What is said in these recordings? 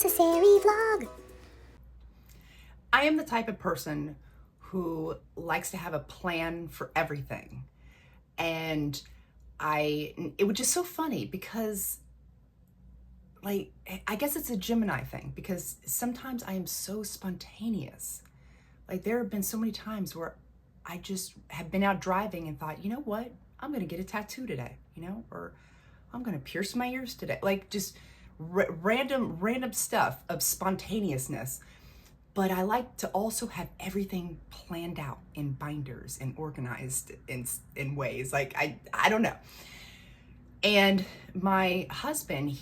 unnecessary vlog. I am the type of person who likes to have a plan for everything. And it was just so funny because, like, I guess it's a Gemini thing, because sometimes I am so spontaneous. Like, there have been so many times where I just have been out driving and thought, you know what, I'm gonna get a tattoo today, or I'm gonna pierce my ears today. Like, just random stuff of spontaneousness. But I like to also have everything planned out in binders and organized in ways. Like, I don't know. And my husband,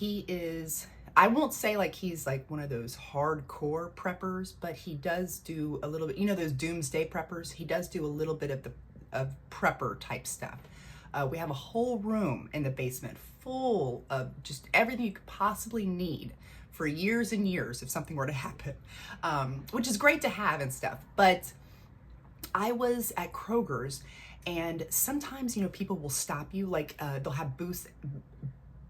I won't say like he's like one of those hardcore preppers, but he does do a little bit, those doomsday preppers. He does do a little bit of prepper type stuff. We have a whole room in the basement full of just everything you could possibly need for years and years if something were to happen, which is great to have and stuff. But I was at Kroger's, and sometimes, people will stop you, like they'll have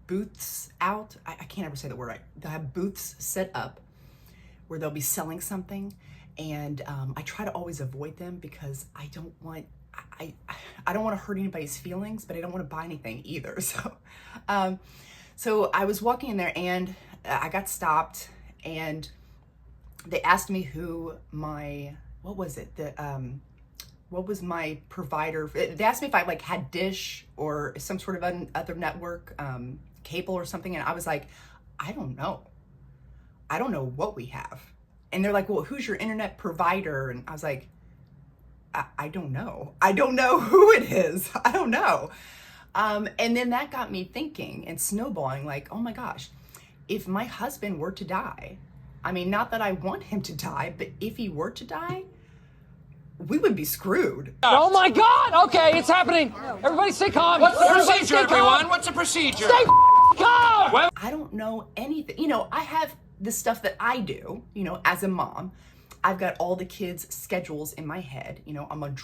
booths out. I can't ever say the word right. They'll have booths set up where they'll be selling something, and I try to always avoid them because I don't want to hurt anybody's feelings, but I don't want to buy anything either. So I was walking in there and I got stopped, and they asked me what was my provider. They asked me if I had Dish or some sort of other network, cable or something. And I was like, I don't know what we have. And they're like, well, who's your internet provider? And I was like, I don't know. I don't know who it is. I don't know. And then that got me thinking and snowballing, like, oh my gosh, if my husband were to die, I mean, not that I want him to die, but if he were to die, we would be screwed. Oh my God! Okay, it's happening. Everybody stay calm. What's the procedure, everyone? What's the procedure? Stay calm! Well, I don't know anything. I have the stuff that I do, as a mom. I've got all the kids' schedules in my head. I'm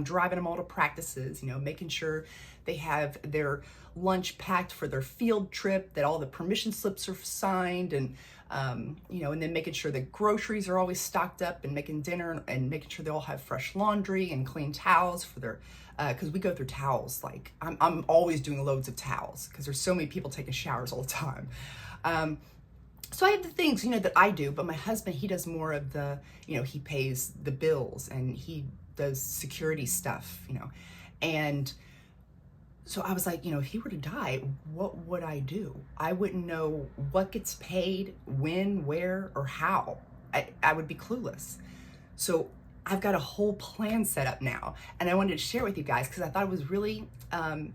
driving them all to practices, making sure they have their lunch packed for their field trip, that all the permission slips are signed, and and then making sure the groceries are always stocked up, and making dinner, and making sure they all have fresh laundry and clean towels for their, because we go through towels. Like, I'm always doing loads of towels because there's so many people taking showers all the time. So I have the things, that I do, but my husband, he does more of the, he pays the bills and he does security stuff, and so I was like, if he were to die, what would I do? I wouldn't know what gets paid, when, where, or how. I would be clueless. So I've got a whole plan set up now, and I wanted to share with you guys because I thought it was really,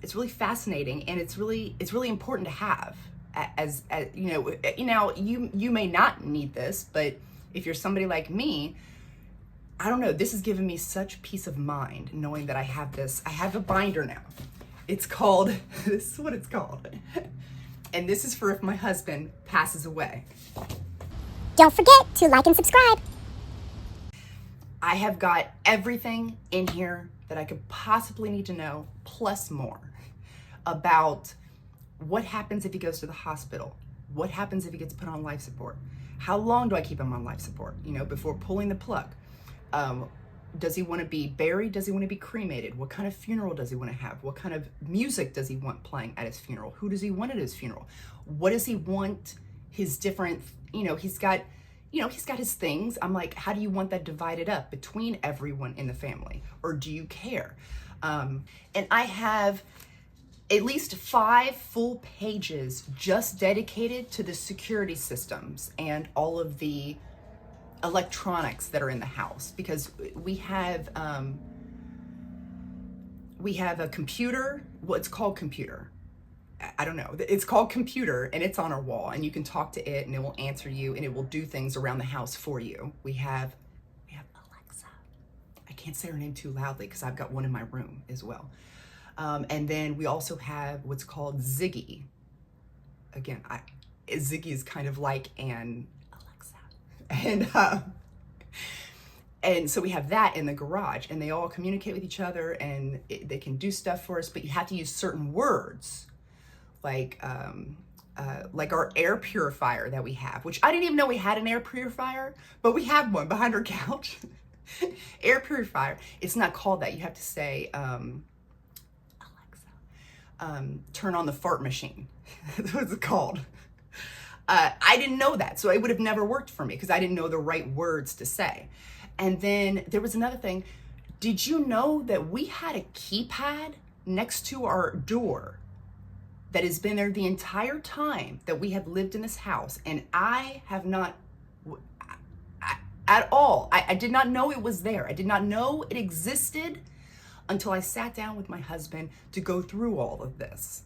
it's really fascinating, and it's really important to have. As you may not need this, but if you're somebody like me, I don't know, this has given me such peace of mind knowing that I have this. I have a binder now. It's called, this is what it's called. And this is for if my husband passes away. Don't forget to like and subscribe. I have got everything in here that I could possibly need to know, plus more, about what happens if he goes to the hospital? What happens if he gets put on life support? How long do I keep him on life support, before pulling the plug? Does he want to be buried? Does he want to be cremated? What kind of funeral does he want to have? What kind of music does he want playing at his funeral? Who does he want at his funeral? What does he want his different, he's got his things. I'm like, how do you want that divided up between everyone in the family? Or do you care? And I have at least 5 full pages just dedicated to the security systems and all of the electronics that are in the house, because we have a computer. What's called computer? I don't know. It's called computer, and it's on our wall, and you can talk to it, and it will answer you, and it will do things around the house for you. We have Alexa. I can't say her name too loudly because I've got one in my room as well. And then we also have what's called Ziggy. Again, Ziggy is kind of like an Alexa. And so we have that in the garage, and they all communicate with each other, and they can do stuff for us, but you have to use certain words. Like, like our air purifier that we have, which I didn't even know we had an air purifier, but we have one behind our couch. Air purifier. It's not called that. You have to say, Alexa, turn on the fart machine. That's what it's called. I didn't know that, so it would have never worked for me because I didn't know the right words to say. And then there was another thing. Did you know that we had a keypad next to our door that has been there the entire time that we have lived in this house? And I have not at all. I did not know it was there. I did not know it existed until I sat down with my husband to go through all of this.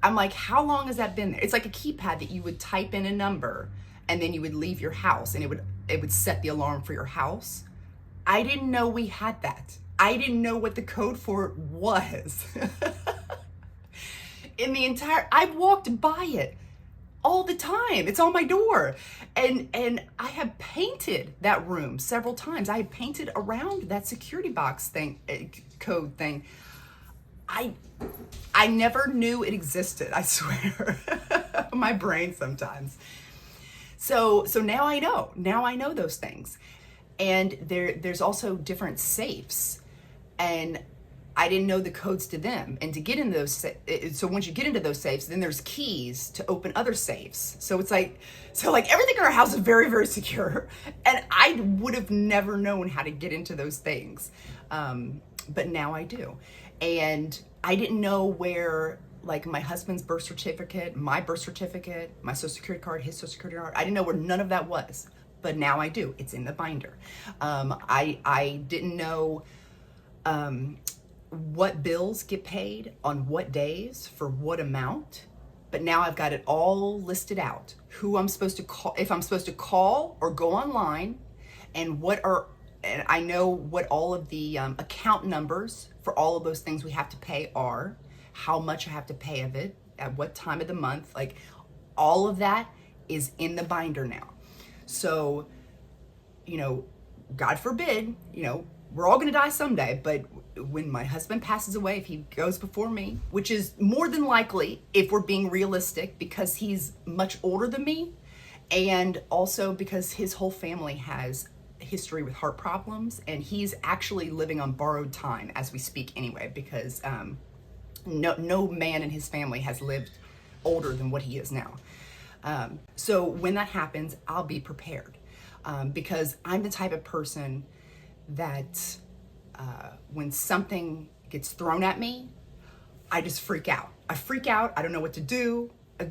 I'm like, how long has that been there? It's like a keypad that you would type in a number and then you would leave your house and it would set the alarm for your house. I didn't know we had that. I didn't know what the code for it was. I've walked by it all the time. It's on my door. And I have painted that room several times. I have painted around that security box thing, code thing. I never knew it existed, I swear. My brain sometimes. So now I know. Now I know those things. And there's also different safes. And I didn't know the codes to them. And to get into those, so once you get into those safes, then there's keys to open other safes. So it's like everything in our house is very, very secure. And I would have never known how to get into those things. But now I do. And I didn't know where, like, my husband's birth certificate, my birth certificate, my social security card, his social security card, I didn't know where none of that was. But now I do. It's in the binder. I didn't know what bills get paid on what days for what amount, but now I've got it all listed out. Who I'm supposed to call, if I'm supposed to call or go online, and I know what all of the account numbers for all of those things we have to pay are, how much I have to pay of it, at what time of the month, like all of that is in the binder now. So, God forbid, we're all gonna die someday, but when my husband passes away, if he goes before me, which is more than likely if we're being realistic, because he's much older than me, and also because his whole family has history with heart problems, and he's actually living on borrowed time as we speak anyway, because no man in his family has lived older than what he is now. So when that happens, I'll be prepared, because I'm the type of person that when something gets thrown at me, I just freak out. I freak out. I don't know what to do. I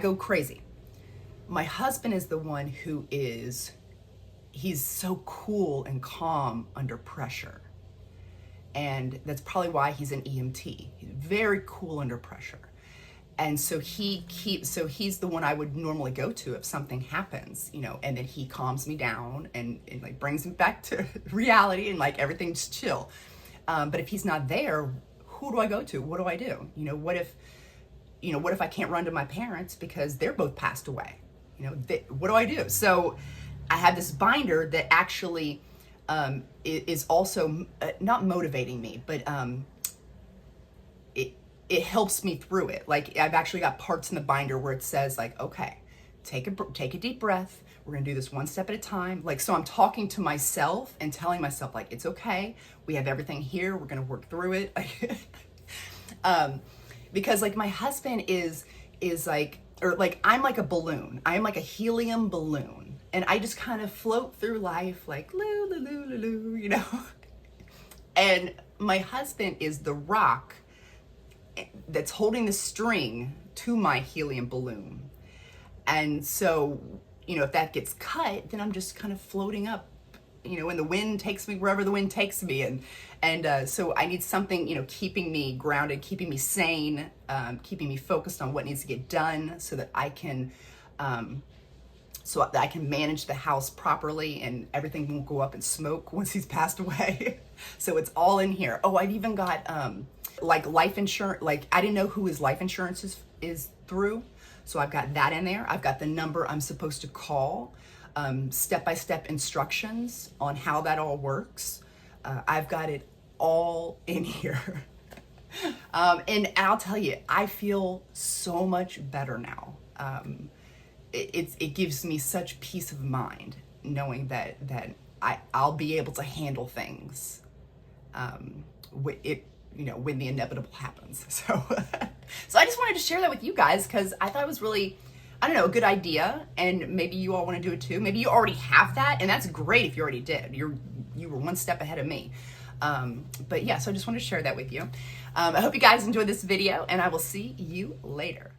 go crazy. My husband is the one who he's so cool and calm under pressure. And that's probably why he's an EMT. He's very cool under pressure. And so he's the one I would normally go to if something happens, and then he calms me down and like brings me back to reality and like everything's chill. But if he's not there, who do I go to? What do I do? What if I can't run to my parents because they're both passed away? What do I do? So I have this binder that actually is also not motivating me, but it helps me through it. Like, I've actually got parts in the binder where it says, like, okay, take a deep breath. We're gonna do this one step at a time. Like, so I'm talking to myself and telling myself, like, it's okay. We have everything here. We're gonna work through it. Because like my husband is like, or like, I'm like a balloon. I am like a helium balloon. And I just kind of float through life like, loo, loo, loo, loo, loo, And my husband is the rock that's holding the string to my helium balloon. And so, if that gets cut, then I'm just kind of floating up, and the wind takes me wherever the wind takes me. And so I need something, keeping me grounded, keeping me sane, keeping me focused on what needs to get done so that I can manage the house properly and everything won't go up in smoke once he's passed away. So it's all in here. Oh, I've even got like life insurance. Like, I didn't know who his life insurance is through. So I've got that in there. I've got the number I'm supposed to call, step-by-step instructions on how that all works. I've got it all in here. And I'll tell you, I feel so much better now. It gives me such peace of mind knowing that I'll be able to handle things when the inevitable happens. So so I just wanted to share that with you guys because I thought it was really, I don't know, a good idea, and maybe you all want to do it too. Maybe you already have that, and that's great if you already did. You were one step ahead of me. But yeah, so I just wanted to share that with you. I hope you guys enjoyed this video, and I will see you later.